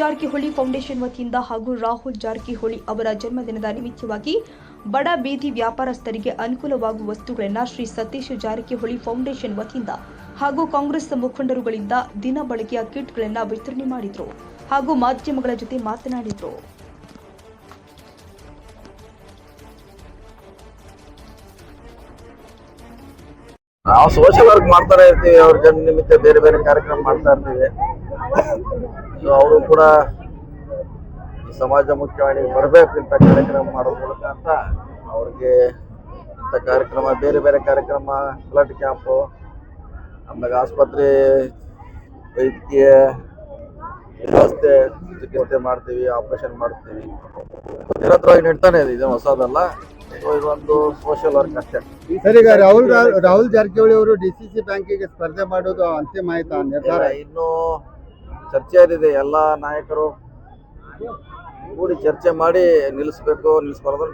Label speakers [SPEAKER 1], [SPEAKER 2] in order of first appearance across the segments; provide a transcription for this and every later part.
[SPEAKER 1] Jarkiholi foundation ವತಿಯಿಂದ ಹಾಗೂ ರಾಹುಲ್ ಜಾರಕಿಹೊಳಿ ಅವರ ಜನ್ಮದಿನದ ನಿಮಿತ್ತವಾಗಿ ಬಡ ಬೀದಿ ವ್ಯಾಪಾರಸ್ಥರಿಗೆ ಅನುಕೂಲವಾಗುವ ವಸ್ತುಗಳನ್ನು ಶ್ರೀ ಸತೀಶ್ ಜಾರಕಿಹೊಳಿ ಫೌಂಡೇಶನ್ ವತಿಯಿಂದ ಹಾಗೂ ಕಾಂಗ್ರೆಸ್ ಮುಖಂಡರುಗಳಿಂದ ದಿನ ಬಳಕೆಯ ಕಿಟ್ಗಳನ್ನು ವಿತರಣೆ ಮಾಡಿದರು ಹಾಗೂ ಮಾಧ್ಯಮಗಳ ಜೊತೆ ಮಾತನಾಡಿದರು.
[SPEAKER 2] ನಾವು ಸೋಷಿಯಲ್ ವರ್ಕ್ ಮಾಡ್ತಾನೆ ಇರ್ತೀವಿ. ಅವ್ರ ಜನ ನಿಮಿತ್ತ ಬೇರೆ ಬೇರೆ ಕಾರ್ಯಕ್ರಮ ಮಾಡ್ತಾ ಇರ್ತೀವಿ. ಅವರು ಕೂಡ ಈ ಸಮಾಜ ಮುಖ್ಯವಾಹಿನಿಗೆ ಬರಬೇಕು ಇಂಥ ಕಾರ್ಯಕ್ರಮ ಮಾಡೋ ಮೂಲಕ ಅಂತ ಅವ್ರಿಗೆ ಇಂಥ ಕಾರ್ಯಕ್ರಮ ಬೇರೆ ಬೇರೆ ಕಾರ್ಯಕ್ರಮ ಬ್ಲಡ್ ಕ್ಯಾಂಪು, ಆಮೇಲೆ ಆಸ್ಪತ್ರೆ ವೈದ್ಯಕೀಯ ವ್ಯವಸ್ಥೆ ಚಿಕಿತ್ಸೆ ಮಾಡ್ತೀವಿ, ಆಪರೇಷನ್ ಮಾಡ್ತೀವಿ. ನಿರಂತರವಾಗಿ ನಡ್ತಾನೆ ಇದೆ, ಇದು ಹೊಸದಲ್ಲ. ಇದೊಂದು ಸೋಷಿಯಲ್ ವರ್ಕ್ ಅಷ್ಟೇ.
[SPEAKER 3] ಸರ್, ಈಗ ರಾಹುಲ್ ಜಾರಕಿಹೊಳಿ ಅವರು ಡಿಸಿಸಿ ಬ್ಯಾಂಕಿಗೆ ಸ್ಪರ್ಧೆ ಮಾಡೋದು ಅಂತಿಮ ಆಯ್ತಾ ನಿರ್ಧಾರ?
[SPEAKER 2] ಇನ್ನೂ ಚರ್ಚೆ ಇದೆ. ಎಲ್ಲ ನಾಯಕರು ಕೂಡಿ ಚರ್ಚೆ ಮಾಡಿ ನಿಲ್ಲಿಸ್ಬಾರ್ದು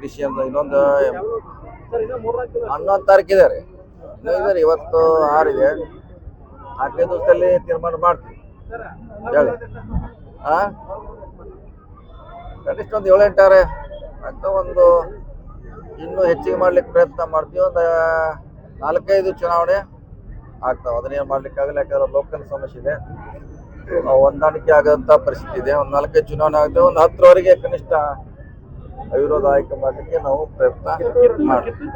[SPEAKER 2] ಡಿಸಿಷನ್. ಇನ್ನೊಂದು 11 ತಾರೀಕಿದೆ ರೀ, ಇನ್ನೂ ಇವತ್ತು 6 ಇದೆ. 4 ದಿವಸದಲ್ಲಿ ತೀರ್ಮಾನ ಮಾಡ್ತೀವಿ. ಹೇಳಿ ಕನಿಷ್ಠ ಒಂದು 7-8 ಅಂತ ಒಂದು ಇನ್ನೂ ಹೆಚ್ಚಿಗೆ ಮಾಡ್ಲಿಕ್ಕೆ ಪ್ರಯತ್ನ ಮಾಡ್ತೀವಿ. ಒಂದು 4-5 ಚುನಾವಣೆ ಆಗ್ತಾವೆ. ಅದನ್ನೇನು ಮಾಡ್ಲಿಕ್ಕಾಗಲ್ಲ, ಯಾಕಂದ್ರೆ ಲೋಕಲ್ ಸಮಸ್ಯೆ ಇದೆ, ಹೊಂದಾಣಿಕೆ ಆಗೋಂಥ ಪರಿಸ್ಥಿತಿ ಇದೆ. ಒಂದು 4-5 ಚುನಾವಣೆ ಆಗ್ತವೆ. ಒಂದು 10ರವರೆಗೆ ಕನಿಷ್ಠ ಅವಿರೋಧ ಆಯ್ಕೆ ಮಾಡಲಿಕ್ಕೆ ನಾವು ಪ್ರಯತ್ನ ಮಾಡ್ತೀವಿ.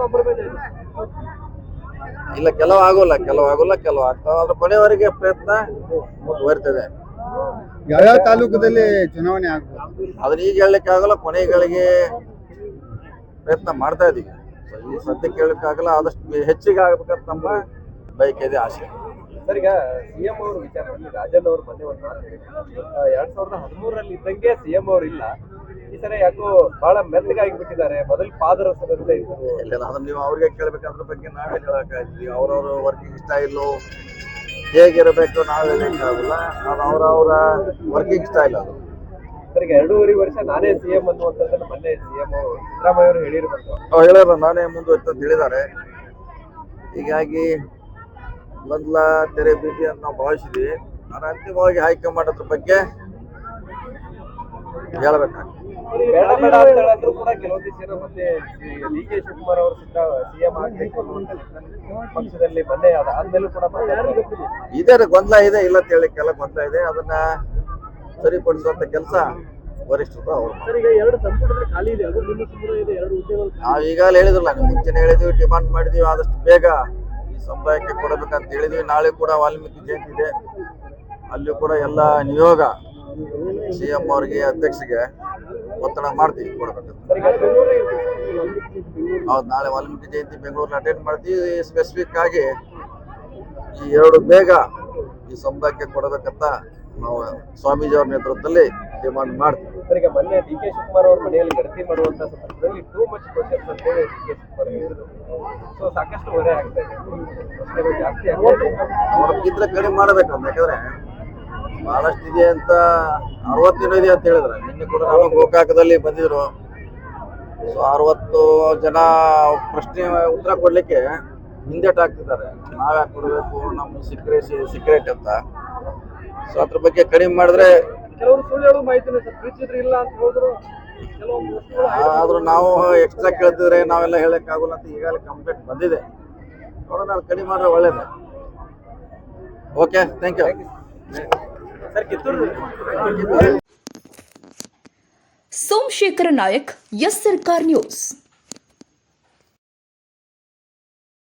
[SPEAKER 2] ಇಲ್ಲ, ಕೆಲವು ಆಗೋಲ್ಲ, ಕೆಲವು ಆಗ್ತಾವೆ. ಅದ್ರ ಕೊನೆಯವರೆಗೆ ಪ್ರಯತ್ನ ಮುಂದುವರಿತದೆ.
[SPEAKER 3] ಯಾವ್ಯಾವ ತಾಲೂಕದಲ್ಲಿ ಚುನಾವಣೆ ಆಗ್ಬೋದು
[SPEAKER 2] ಅದನ್ನ ಈಗ ಹೇಳಲಿಕ್ಕೆ ಆಗಲ್ಲ. ಕೊನೆಗಳಿಗೆ ಪ್ರಯತ್ನ ಮಾಡ್ತಾ ಇದ್ದೀವಿ. ಈ ಸದ್ಯಕ್ಕೆ ಹೇಳಕ್ಕಾಗಲ್ಲ. ಆದಷ್ಟು ಹೆಚ್ಚಿಗೆ ಆಗ್ಬೇಕಂತ ನಮ್ಮ ಬಯಕೆ ಇದೆ, ಆಸೆ.
[SPEAKER 4] ಸರ್, ಈಗ ಸಿಎಂ ಅವರು ವಿಚಾರದಲ್ಲಿ ರಾಜನ್ ಅವರು ಮೊನ್ನೆ ಒಂದು ಮಾತು ಹೇಳಿದ್ರು. 2013ರಲ್ಲಿ ಇದ್ದಂಗೆ ಸಿಎಂ ಅವರು ಇಲ್ಲ, ಈ ಸಲ ಯಾಕೋ ಬಹಳ ಮೆತ್ತಗಾಗಿಬಿಟ್ಟಿದ್ದಾರೆ. ಮೊದಲು ಪಾದರಸದಿಂದ ಇದ್ರು.
[SPEAKER 2] ಇಲ್ಲ, ಅದನ್ನ ನೀವು ಅವ್ರಿಗೆ ಕೇಳಬೇಕಾದ್ರ ಬಗ್ಗೆ ನಾವೇನು ಹೇಳಕ್ಕಾಗ್ತೀವಿ? ಅವ್ರವ್ರ ವರ್ಕಿಂಗ್ ಸ್ಟೈಲು ಹೇಗಿರಬೇಕು ನಾವು ಹೇಳಕ್ಕಾಗಲ್ಲ. ಅದು ಅವರವರ ವರ್ಕಿಂಗ್ ಸ್ಟೈಲ್. ಅದು
[SPEAKER 4] ಸರ್, ಈಗ 2.5 ವರ್ಷ ನಾನೇ ಸಿಎಂ ಅನ್ನುವಂಥದ್ದನ್ನು ಮೊನ್ನೆ ಸಿಎಂ ಸಿದ್ದರಾಮಯ್ಯ ಅವರು ಹೇಳಿರ್ಬೇಕು.
[SPEAKER 2] ಹೇಳ್ಯಾರ, ನಾನೇ ಮುಂದುವರಿತ ಅಂತ ಹೇಳಿದ್ದಾರೆ. ಹೀಗಾಗಿ ಮೊದಲ ತೆರೆ ಬೀದಿ ಅಂತ ನಾವು ಭಾವಿಸಿದ್ವಿ. ನಾನು ಅಂತಿಮವಾಗಿ ಹೈಕಮಾಂಡ್ ಅದ್ರ ಬಗ್ಗೆ ಹೇಳ್ಬೇಕಾಗ್ತದೆ.
[SPEAKER 4] ಬೇಡ ಅಂತ ಹೇಳಿದ್ರು ಕೂಡ ಕೆಲವೊಂದಿಷ್ಟು ಜನ ಮತ್ತೆ ಡಿ.ಕೆ. ಶಿವಕುಮಾರ್ ಅವರು ಸಿಎಂ ಆಗ್ಬೇಕು ಅನ್ನುವಂಥ ಪಕ್ಷದಲ್ಲಿ ಮೊನ್ನೆ ಆದ್ಮೇಲೂ ಕೂಡ
[SPEAKER 2] ಇದೇ ಗೊಂದಲ ಇದೆ. ಇಲ್ಲ ಅಂತ ಹೇಳಿಕ್ಕೆಲ್ಲ ಗೊಂದಲ ಇದೆ. ಅದನ್ನ ಸರಿಪಡಿಸುವಂತ ಕೆಲಸ ವರಿಷ್ಠರು ಅವರು.
[SPEAKER 4] ಈಗ 2 ಸಂಪುಟದಲ್ಲಿ ಖಾಲಿ ಇದೆ, ಅದು ನಿಮ್ಮ ಸಂಪುಟ ಇದೆ, 2 ಹುದ್ದೆಗಳು.
[SPEAKER 2] ನಾವು ಈಗಾಗಲೇ ಹೇಳಿದ್ರಲ್ಲ, ನೀವು ಮುಂಚೆನೆ ಹೇಳಿದ್ವಿ, ಡಿಮಾಂಡ್ ಮಾಡಿದ್ವಿ, ಆದಷ್ಟು ಬೇಗ ಈ ಸಮುದಾಯಕ್ಕೆ ಕೊಡಬೇಕಂತ ಹೇಳಿದ್ವಿ. ನಾಳೆ ಕೂಡ ವಾಲ್ಮೀಕಿ ಜಯಂತಿ ಇದೆ, ಅಲ್ಲಿಯೂ ಕೂಡ ಎಲ್ಲ ನಿಯೋಗ ಸಿಎಂ ಅವರಿಗೆ ಅಧ್ಯಕ್ಷರಿಗೆ ಒತ್ತಡ ಮಾಡ್ತೀವಿ ಕೊಡಬೇಕಂತ. ಹೌದು, ನಾಳೆ ವಾಲ್ಮೀಕಿ ಜಯಂತಿ ಬೆಂಗಳೂರಲ್ಲಿ ಅಟೆಂಡ್ ಮಾಡ್ತೀವಿ. ಸ್ಪೆಸಿಫಿಕ್ ಆಗಿ ಈ 2 ಬೇಗ ಈ ಸಮುದಾಯಕ್ಕೆ ಕೊಡಬೇಕಂತ ನಾವು ಸ್ವಾಮೀಜಿ ಅವ್ರ ನೇತೃತ್ವದಲ್ಲಿ ಡಿಮಾಂಡ್ ಮಾಡ್ತೀವಿ.
[SPEAKER 4] ಈಗ ಮೊನ್ನೆ ಡಿ.ಕೆ. ಶಿವಕುಮಾರ್ ಅವ್ರ ಮನೆಯಲ್ಲಿ ಗಣತಿ ಮಾಡುವಂತ ಸಂದರ್ಭದಲ್ಲಿ ಟೂ ಮಚ್ ಕ್ವಶನ್ಸ್ ಅಂತ ಹೇಳಿ ಡಿ.ಕೆ. ಶಿವಕುಮಾರ್ ಹೇಳಿದ್ರು. ಸೊ ಸಾಕಷ್ಟು ಹೊರೆ ಆಗ್ತಾ ಇದೆ, ಪ್ರಶ್ನೆಗಳು ಜಾಸ್ತಿ ಆಗ್ತದೆ.
[SPEAKER 2] ಅವ್ರಿಗಿದ್ರೆ ಕಡಿಮೆ ಮಾಡಬೇಕಂತ, ಯಾಕಂದ್ರೆ ಬಹಳಷ್ಟು ಇದೆ ಅಂತ 60 ಇದೆ ಅಂತ ಹೇಳಿದ್ರೆ. ನಿನ್ನೆ ಕೂಡ ನಾವು ಗೋಕಾಕದಲ್ಲಿ ಬಂದಿದ್ರು. ಸೊ 60 ಜನ ಪ್ರಶ್ನೆ ಉತ್ತರ ಕೊಡ್ಲಿಕ್ಕೆ ಹಿಂದೇಟ್ ಆಗ್ತಿದ್ದಾರೆ. ನಾವ್ಯಾಕೆ ಕೊಡಬೇಕು, ನಮ್ಮ ಸೀಕ್ರೆಟ್ ಅಂತ. ಸೊ ಅದ್ರ ಬಗ್ಗೆ ಕಡಿಮೆ ಮಾಡಿದ್ರೆ
[SPEAKER 4] ಕೆಲವರು ಸುಳ್ಳು ಹೇಳೋ ಮಾಹಿತಿ ಇಲ್ಲ ಅಂತ ಹೇಳಿದ್ರು.
[SPEAKER 2] ಆದ್ರೂ ನಾವು ಎಕ್ಸ್ಟ್ರಾ ಕೇಳ್ತಿದ್ರೆ ನಾವೆಲ್ಲ ಹೇಳಕ್ಕಾಗಲ್ಲ ಅಂತ ಈಗಾಗಲೇ ಕಂಪ್ಲೇಂಟ್ ಬಂದಿದೆ. ನೋಡೋಣ, ಅದು ಕಡಿಮೆ ಮಾಡಿದ್ರೆ ಒಳ್ಳೇದು. Okay, thank you.
[SPEAKER 1] Somashekhara Nayak, S Sarkar news.